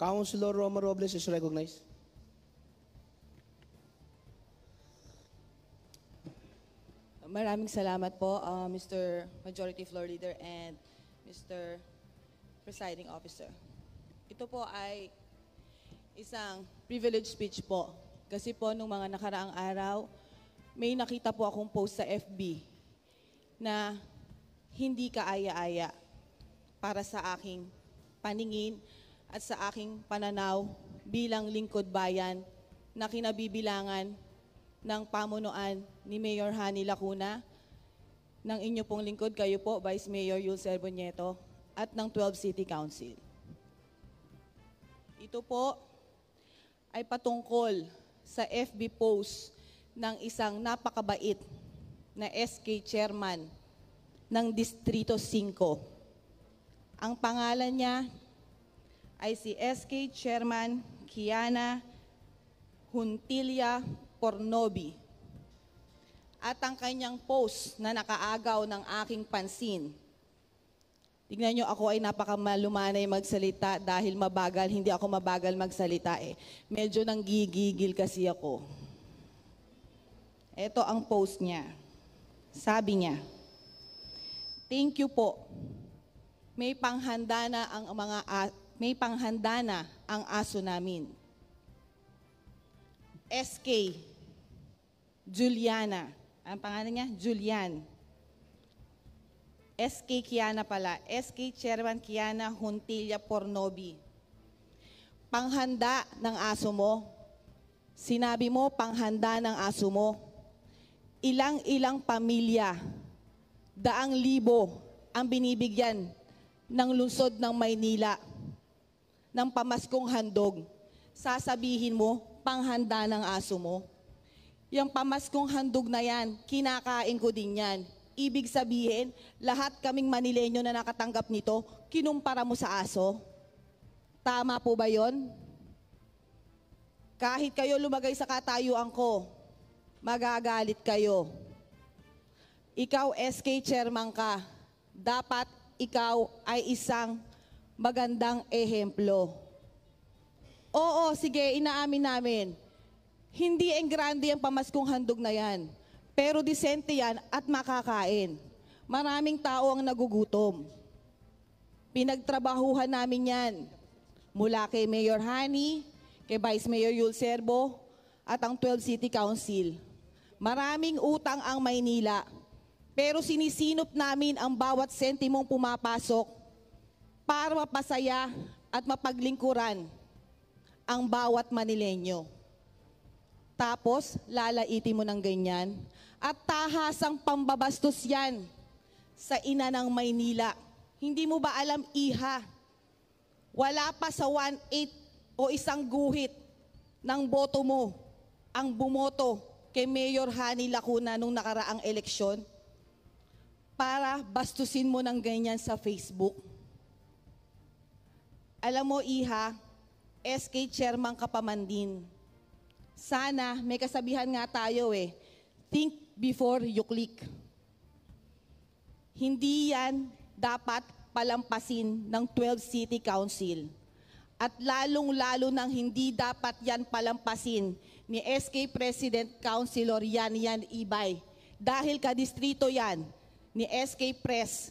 Councilor Roma Robles is recognized. Maraming salamat po, Mr. Majority Floor Leader and Mr. Presiding Officer. Ito po ay isang privilege speech po. Kasi po nung mga nakaraang araw, may nakita po akong post sa FB na hindi kaaya-aya para sa aking paningin at sa aking pananaw bilang lingkod bayan na kinabibilangan ng pamunuan ni Mayor Hani Lacuna, ng inyo pong lingkod, kayo po, Vice Mayor Yulcer Bonyeto, at ng 12 City Council. Ito po ay patungkol sa FB post ng isang napakabait na SK Chairman ng Distrito 5. Ang pangalan niya ay si SK Chairman Kiana Huntilla Pornobi. At ang kanyang post na nakaagaw ng aking pansin. Tignan nyo, ako ay napakamalumanay magsalita dahil mabagal, hindi ako mabagal magsalita eh. Medyo nanggigigil kasi ako. Ito ang post niya. Sabi niya, "Thank you po. May panghanda na ang aso namin. SK Juliana." Ang pangalan niya, Julian. SK Kiana pala. SK Chairman Kiana Huntilla Pornobi. Panghanda ng aso mo. Sinabi mo, panghanda ng aso mo. Ilang-ilang pamilya, daang libo ang binibigyan ng lungsod ng Maynila ng pamaskong handog. Sasabihin mo, panghanda ng aso mo. Yung pamaskong handog na yan, kinakain ko din yan. Ibig sabihin, lahat kaming Manileño na nakatanggap nito, kinumpara mo sa aso. Tama po ba yon? Kahit kayo lumagay sa katayuan ko, magagalit kayo. Ikaw, SK Chairman ka, dapat ikaw ay isang magandang ehemplo. Oo, sige, inaamin namin. Hindi engrande ang pamaskong handog na yan. Pero disente yan at makakain. Maraming tao ang nagugutom. Pinagtrabahuhan namin yan. Mula kay Mayor Hani, kay Vice Mayor Yulcerbo, at ang 12 City Council. Maraming utang ang Maynila. Pero sinisinop namin ang bawat sentimong pumapasok para mapasaya at mapaglingkuran ang bawat Manileño. Tapos, lalaitin mo ng ganyan. At tahasang pambabastos yan sa ina ng Maynila. Hindi mo ba alam, iha? Wala pa sa 1/8 o isang guhit ng boto mo ang bumoto kay Mayor Hani Lacuna nung nakaraang eleksyon para bastusin mo ng ganyan sa Facebook. Alam mo, iha, SK Chairman ka pa man din. Sana, may kasabihan nga tayo eh, think before you click. Hindi yan dapat palampasin ng 12 City Council. At lalong-lalo nang hindi dapat yan palampasin ni SK President Councilor Yan Ibay. Dahil kadistrito yan ni SK Pres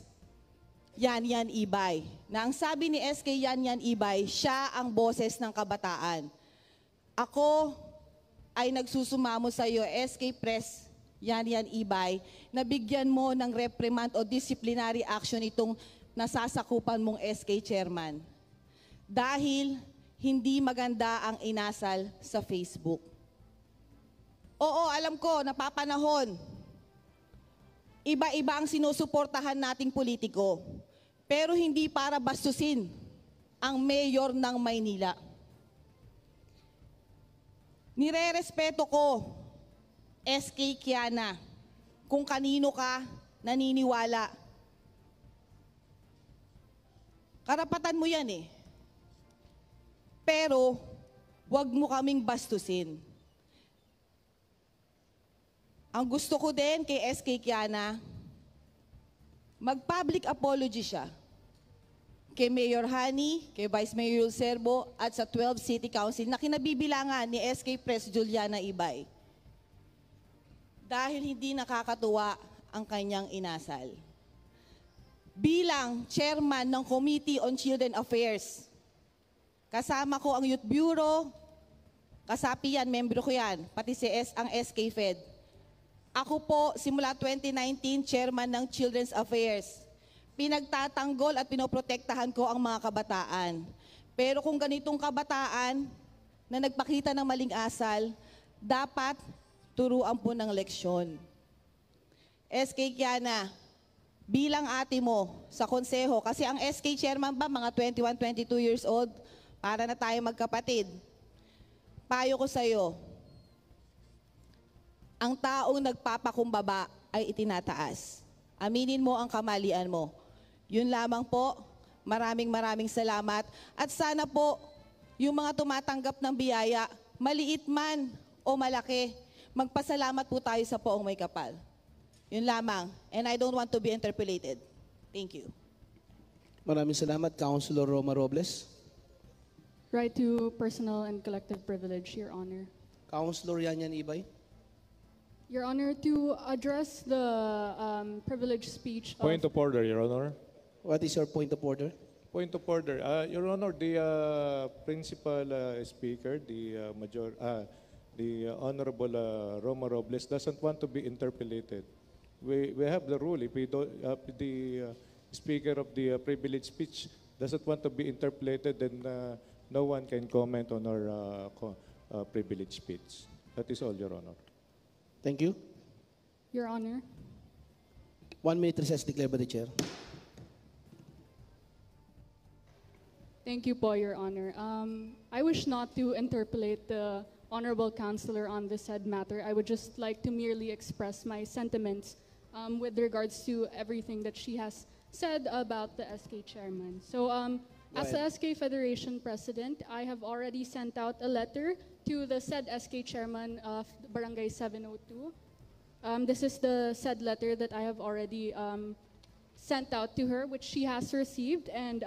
Yan Ibay. Na ang sabi ni SK Yan Ibay, siya ang boses ng kabataan. Ako ay nagsusumamo sa iyo, SK Pres Yan Ibay, na bigyan mo ng reprimand o disciplinary action itong nasasakupan mong SK Chairman. Dahil hindi maganda ang inasal sa Facebook. Oo, alam ko, napapanahon. Iba-iba ang sinusuportahan nating politiko. Pero hindi para bastusin ang mayor ng Maynila. Nire-respeto ko, SK Kiana, kung kanino ka naniniwala. Karapatan mo yan eh. Pero, wag mo kaming bastusin. Ang gusto ko din kay SK Kiana, mag-public apology siya kay Mayor Hani, kay Vice Mayor Yul Serbo, at sa 12 City Council na kinabibilangan ni SK Pres Juliana Ibay. Dahil hindi nakakatuwa ang kanyang inasal. Bilang chairman ng Committee on Children Affairs, kasama ko ang Youth Bureau, kasapi yan, membro ko yan, pati si ang SK Fed. Ako po, simula 2019, chairman ng Children's Affairs. Pinagtatanggol at pinoprotektahan ko ang mga kabataan. Pero kung ganitong kabataan na nagpakita ng maling asal, dapat turuan po ng leksyon. SK Kiana, bilang ate mo sa konseho, kasi ang SK chairman ba, mga 21, 22 years old, para na tayo magkapatid. Payo ko sa'yo, ang taong nagpapakumbaba ay itinataas. Aminin mo ang kamalian mo. Yun lamang po, maraming salamat. At sana po, yung mga tumatanggap ng biyaya, maliit man o malaki, magpasalamat po tayo sa poong may kapal. Yun lamang. And I don't want to be interpolated. Thank you. Maraming salamat, Councilor Roma Robles. Right to personal and collective privilege, Your Honor. Councilor Yanyan Ibay. Your Honor, to address the privileged speech of... Point of order, Your Honor. What is your point of order? Point of order. Your Honor, the principal speaker, the Honorable Roma Robles, doesn't want to be interpolated. We have the rule. If we don't, the speaker of the privileged speech doesn't want to be interpolated, then no one can comment on our privileged speech. That is all, Your Honor. Thank you. Your Honor. 1 minute recess declared by the chair. Thank you po, Your Honor. I wish not to interpolate the Honorable Councilor on this said matter. I would just like to merely express my sentiments with regards to everything that she has said about the SK chairman. So, as the SK Federation President, I have already sent out a letter to the said SK chairman of Barangay 702. This is the said letter that I have already sent out to her, which she has received, and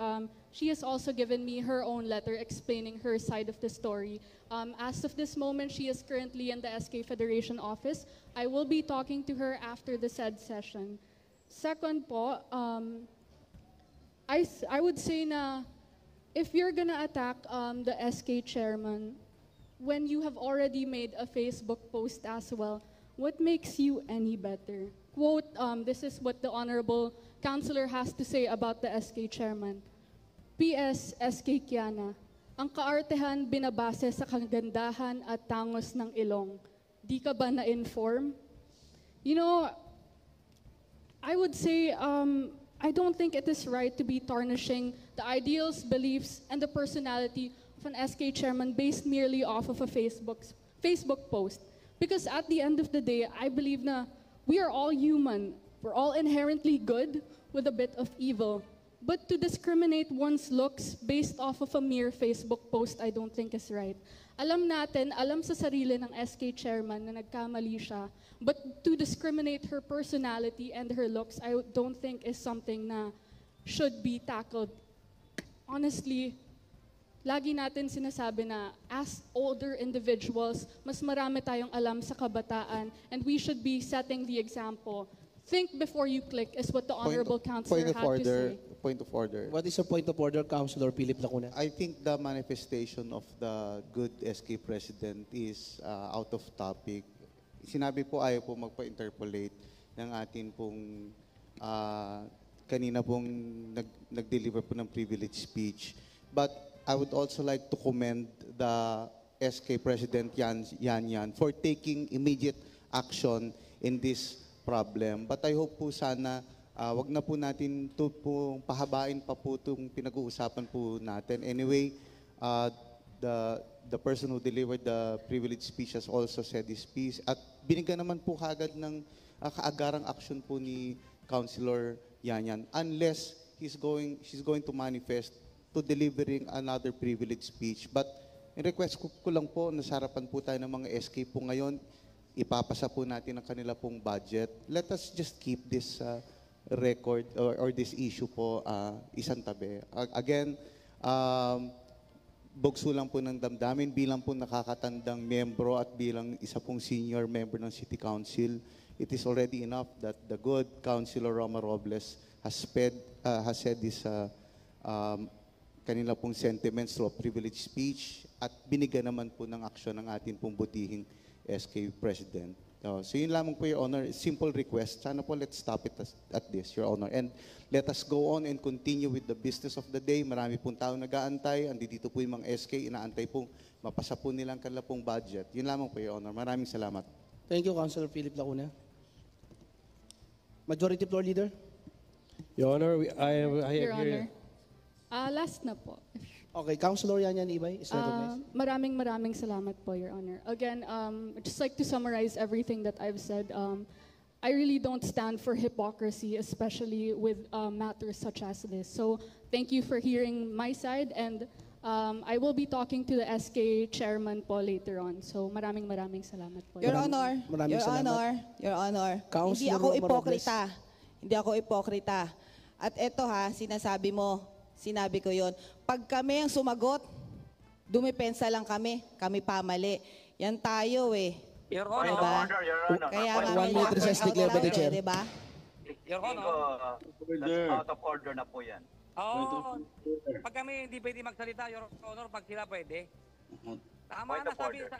she has also given me her own letter explaining her side of the story. As of this moment, she is currently in the SK Federation office. I will be talking to her after the said session. Second po, I would say na if you're gonna attack the SK chairman, when you have already made a Facebook post as well, what makes you any better? Quote, this is what the Honorable Councilor has to say about the SK chairman. P.S. SK Kiana, ang kaartehan binabase sa kagandahan at tangos ng ilong. Di ka ba na-inform? You know, I would say, I don't think it is right to be tarnishing the ideals, beliefs, and the personality of an SK chairman based merely off of a Facebook post. Because at the end of the day, I believe na we are all human. We're all inherently good with a bit of evil. But to discriminate one's looks based off of a mere Facebook post, I don't think is right. Alam sa sarili ng SK chairman na nagkamali siya. But to discriminate her personality and her looks, I don't think is something na should be tackled. Honestly, lagi natin sinasabi na as older individuals, mas marami tayong alam sa kabataan, and we should be setting the example. Think before you click is what the Honorable Councilor had to say. Point of order. What is your point of order, Councilor Philip Lacuna? I think the manifestation of the good SK President is out of topic. Sinabi po ayaw po magpa-interpolate ng atin pong kanina pong nag-deliver po ng privilege speech. But I would also like to commend the SK President Yan for taking immediate action in this problem. But I hope po sana wag na po natin ito po pahabain pa po itong pinag-uusapan po natin. Anyway, the person who delivered the privilege speech has also said his piece. At binigyan naman po kagad ng kaagarang action po ni Councilor Yanyan unless she's going to manifest to delivering another privilege speech. But request ko lang po, nasa harapan po tayo ng mga SK po ngayon, ipapasa po natin ang kanila pong budget. Let us just keep this record or this issue po isang tabi. Again, bugso lang po ng damdamin bilang po nakakatandang membro at bilang isa pong senior member ng City Council. It is already enough that the good Councilor Roma Robles has said this kanila pong sentiments through a privileged speech at binigyan naman po ng aksyon ng ating pong butihing SK President. So yun lamang po, Your Honor. Simple request. Sana po let's stop it at this, Your Honor. And let us go on and continue with the business of the day. Marami pong tao nag-aantay. Andito po yung mga SK. Inaantay pong mapasa po nilang kanila pong budget. Yun lamang po, Your Honor. Maraming salamat. Thank you, Councilor Philip Lacuna. Majority Floor Leader. Your Honor, I Your have here. Honor. Last na po. Okay, Councilor Yan Ibay is recognized. Maraming salamat po, Your Honor. Again, I'd just like to summarize everything that I've said. I really don't stand for hypocrisy, especially with matters such as this. So thank you for hearing my side, and I will be talking to the SK chairman po later on. So maraming salamat po. Your Honor, Maraming Your salamat. Honor, Your Honor, hindi Councilor ako Roma ipokrita. Hindi ako ipokrita. At eto sinabi ko yon. Pag kami ang sumagot, dumipensa lang kami pamali. Yan tayo eh. Your Honor, Diba? Your Honor. Kaya nga One may minute recess out declared by the loud chair. diba? Your Honor. That's out of order na po yan. Oo. Pag kami hindi pwede magsalita, Your Honor, pag sila pwede. Tama Point na of sabi order.